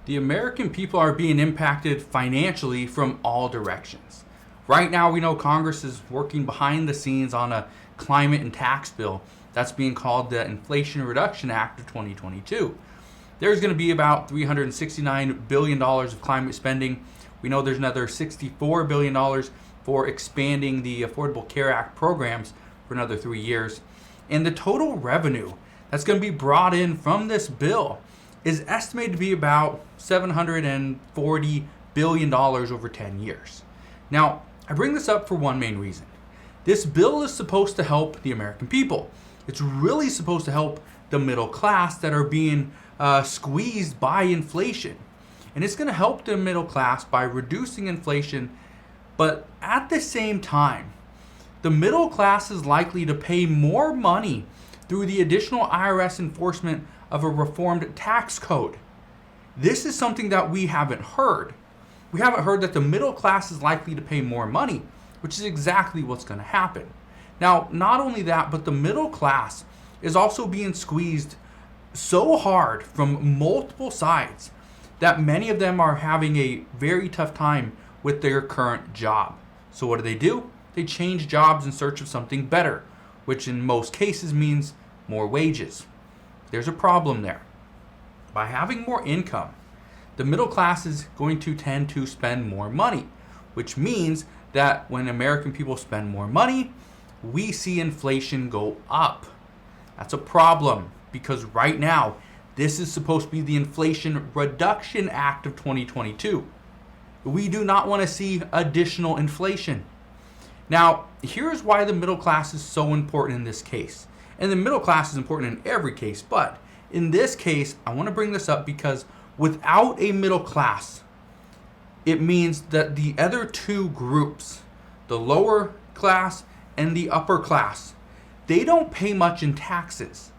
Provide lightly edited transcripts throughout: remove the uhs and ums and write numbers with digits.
The American people are being impacted financially from all directions. Right now, we know Congress is working behind the scenes on a climate and tax bill that's being called the Inflation Reduction Act of 2022. There's going to be about $369 billion of climate spending. We know there's another $64 billion for expanding the Affordable Care Act programs for another 3 years. And the total revenue that's going to be brought in from this bill is estimated to be about $740 billion over 10 years. Now, I bring this up for one main reason. This bill is supposed to help the American people. It's really supposed to help the middle class that are being squeezed by inflation. And it's going to help the middle class by reducing inflation, but at the same time, the middle class is likely to pay more money through the additional IRS enforcement of a reformed tax code. This is something that we haven't heard. We haven't heard that the middle class is likely to pay more money, which is exactly what's going to happen. Now, not only that, but the middle class is also being squeezed so hard from multiple sides that many of them are having a very tough time with their current job. So what do? They change jobs in search of something better, which in most cases means more wages. There's a problem there. By having more income, the middle class is going to tend to spend more money, which means that when American people spend more money, we see inflation go up. That's a problem because right now, this is supposed to be the Inflation Reduction Act of 2022. We do not want to see additional inflation. Now, here's why the middle class is so important in this case. And the middle class is important in every case, but in this case, I want to bring this up because without a middle class, it means that the other two groups, the lower class and the upper class, they don't pay much in taxes.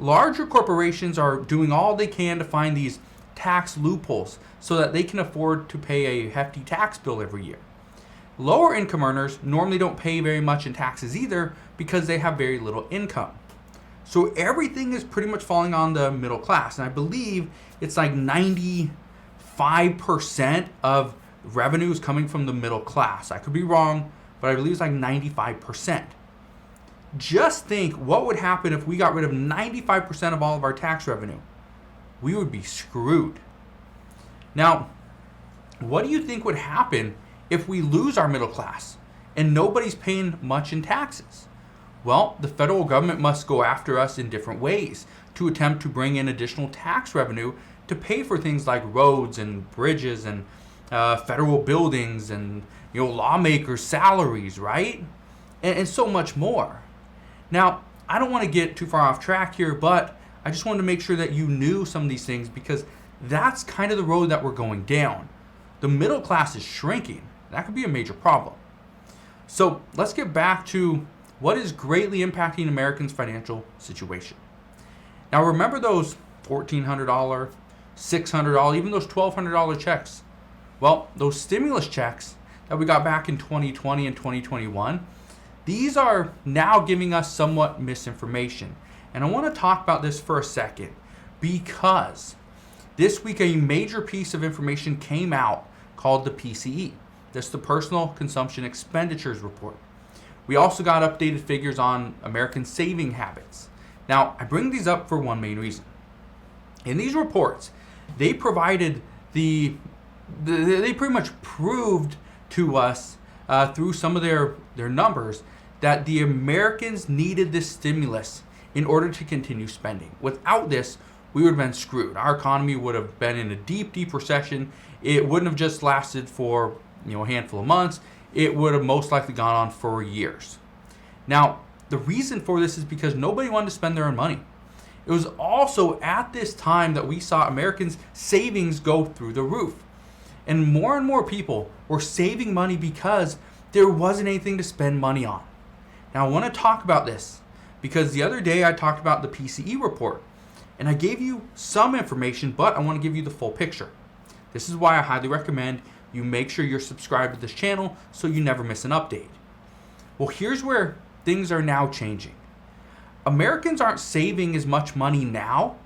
Larger corporations are doing all they can to find these tax loopholes so that they can afford to pay a hefty tax bill every year. Lower income earners normally don't pay very much in taxes either because they have very little income. So everything is pretty much falling on the middle class. And I believe it's like 95% of revenue is coming from the middle class. I could be wrong, but I believe it's like 95%. Just think what would happen if we got rid of 95% of all of our tax revenue. We would be screwed. Now, what do you think would happen if we lose our middle class and nobody's paying much in taxes? Well, the federal government must go after us in different ways to attempt to bring in additional tax revenue to pay for things like roads and bridges and federal buildings and lawmakers' salaries, right? And so much more. Now, I don't want to get too far off track here, but I just wanted to make sure that you knew some of these things because that's kind of the road that we're going down. The middle class is shrinking. That could be a major problem. So let's get back to what is greatly impacting Americans' financial situation. Now remember those $1,400, $600, even those $1,200 checks. Well, those stimulus checks that we got back in 2020 and 2021, these are now giving us somewhat misinformation. And I want to talk about this for a second because this week a major piece of information came out called the PCE. That's the Personal Consumption Expenditures Report. We also got updated figures on American saving habits. Now, I bring these up for one main reason. In these reports, they provided they pretty much proved to us through some of their numbers that the Americans needed this stimulus in order to continue spending. Without this, we would have been screwed. Our economy would have been in a deep, deep recession. It wouldn't have just lasted for a handful of months. It would have most likely gone on for years. Now, the reason for this is because nobody wanted to spend their own money. It was also at this time that we saw Americans' savings go through the roof. And more people were saving money because there wasn't anything to spend money on. Now, I want to talk about this because the other day I talked about the PCE report and I gave you some information, but I want to give you the full picture. This is why I highly recommend you make sure you're subscribed to this channel so you never miss an update. Well, here's where things are now changing. Americans aren't saving as much money now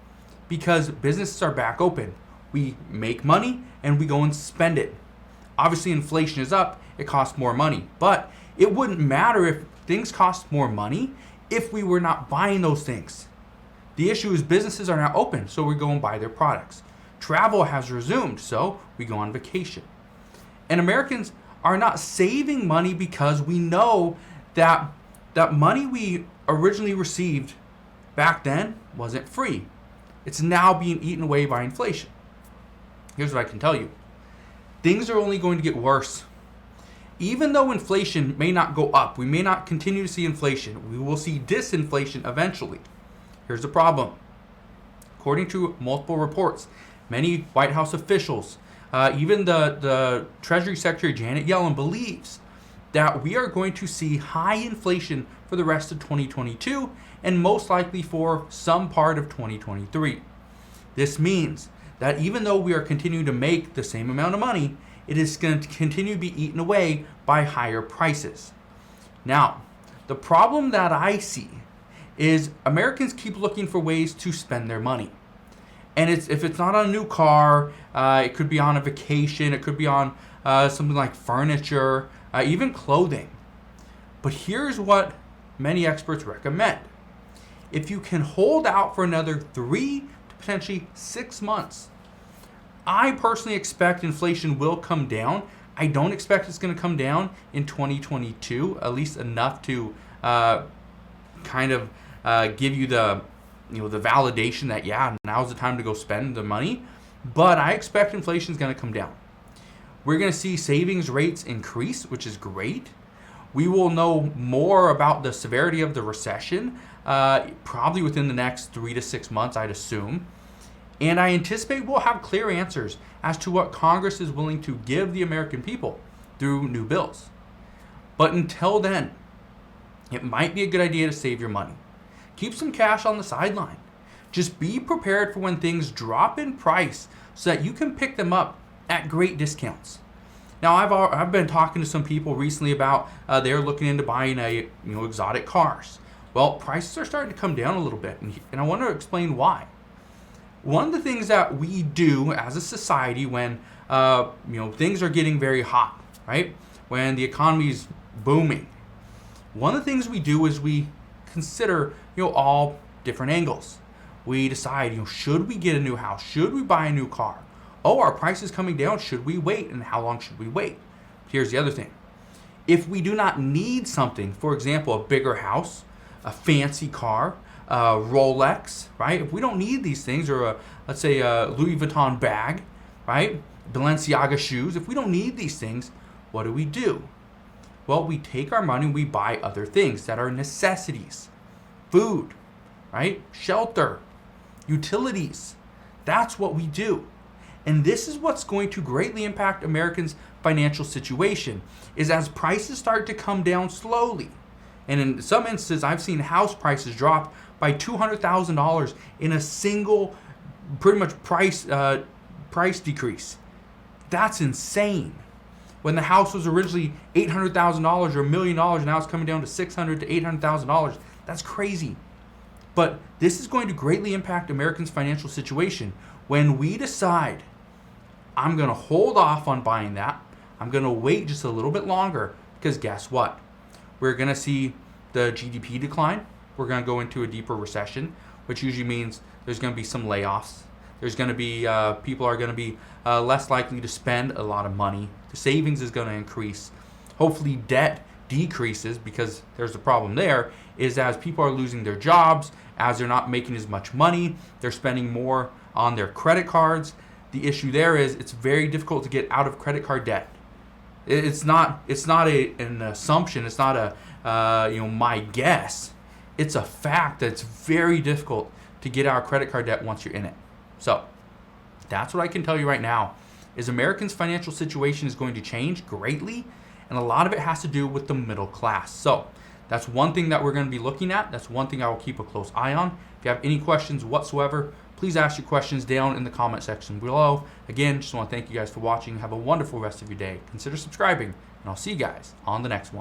because businesses are back open. We make money and we go and spend it. Obviously, inflation is up, it costs more money. But it wouldn't matter if things cost more money if we were not buying those things. The issue is businesses are now open, so we go and buy their products. Travel has resumed, so we go on vacation. And Americans are not saving money because we know that money we originally received back then wasn't free. It's now being eaten away by inflation. Here's what I can tell you. Things are only going to get worse. Even though inflation may not go up, we may not continue to see inflation, we will see disinflation eventually. Here's the problem. According to multiple reports, many White House officials, even the Treasury Secretary Janet Yellen believes that we are going to see high inflation for the rest of 2022 and most likely for some part of 2023. This means that even though we are continuing to make the same amount of money, it is going to continue to be eaten away by higher prices. Now, the problem that I see is Americans keep looking for ways to spend their money. And if it's not on a new car, it could be on a vacation, it could be on something like furniture, even clothing. But here's what many experts recommend. If you can hold out for another 3 to potentially 6 months, I personally expect inflation will come down. I don't expect it's going to come down in 2022, at least enough to give you the validation that now's the time to go spend the money. But I expect inflation is going to come down. We're going to see savings rates increase, which is great. We will know more about the severity of the recession probably within the next 3 to 6 months, I'd assume. And I anticipate we'll have clear answers as to what Congress is willing to give the American people through new bills. But until then, it might be a good idea to save your money. Keep some cash on the sideline. Just be prepared for when things drop in price so that you can pick them up at great discounts. Now, I've been talking to some people recently about they're looking into buying exotic cars. Well, prices are starting to come down a little bit, and I want to explain why. One of the things that we do as a society when things are getting very hot, right? When the economy's booming, one of the things we do is we consider all different angles. We decide, should we get a new house? Should we buy a new car? Oh, our price is coming down. Should we wait? And how long should we wait? Here's the other thing. If we do not need something, for example, a bigger house, a fancy car, a Rolex, right? If we don't need these things, or let's say a Louis Vuitton bag, right? Balenciaga shoes, if we don't need these things, what do? Well, we take our money and we buy other things that are necessities. Food, right? Shelter, utilities. That's what we do. And this is what's going to greatly impact Americans' financial situation, is as prices start to come down slowly. And in some instances, I've seen house prices drop by $200,000 in a single, pretty much price decrease. That's insane. When the house was originally $800,000 or $1 million, now it's coming down to $600,000 to $800,000. That's crazy. But this is going to greatly impact Americans' financial situation when we decide, I'm going to hold off on buying that. I'm going to wait just a little bit longer, because guess what? We're going to see the GDP decline. We're going to go into a deeper recession, which usually means there's going to be some layoffs. There's going to be, people are going to be less likely to spend a lot of money. The savings is going to increase. Hopefully debt decreases, because there's a problem there, is as people are losing their jobs, as they're not making as much money, they're spending more on their credit cards. The issue there is it's very difficult to get out of credit card debt. It's not an assumption. It's not a my guess. It's a fact that it's very difficult to get out of credit card debt once you're in it. So that's what I can tell you right now, is Americans' financial situation is going to change greatly, and a lot of it has to do with the middle class. So that's one thing that we're going to be looking at. That's one thing I will keep a close eye on. If you have any questions whatsoever, please ask your questions down in the comment section below. Again, just want to thank you guys for watching. Have a wonderful rest of your day. Consider subscribing, and I'll see you guys on the next one.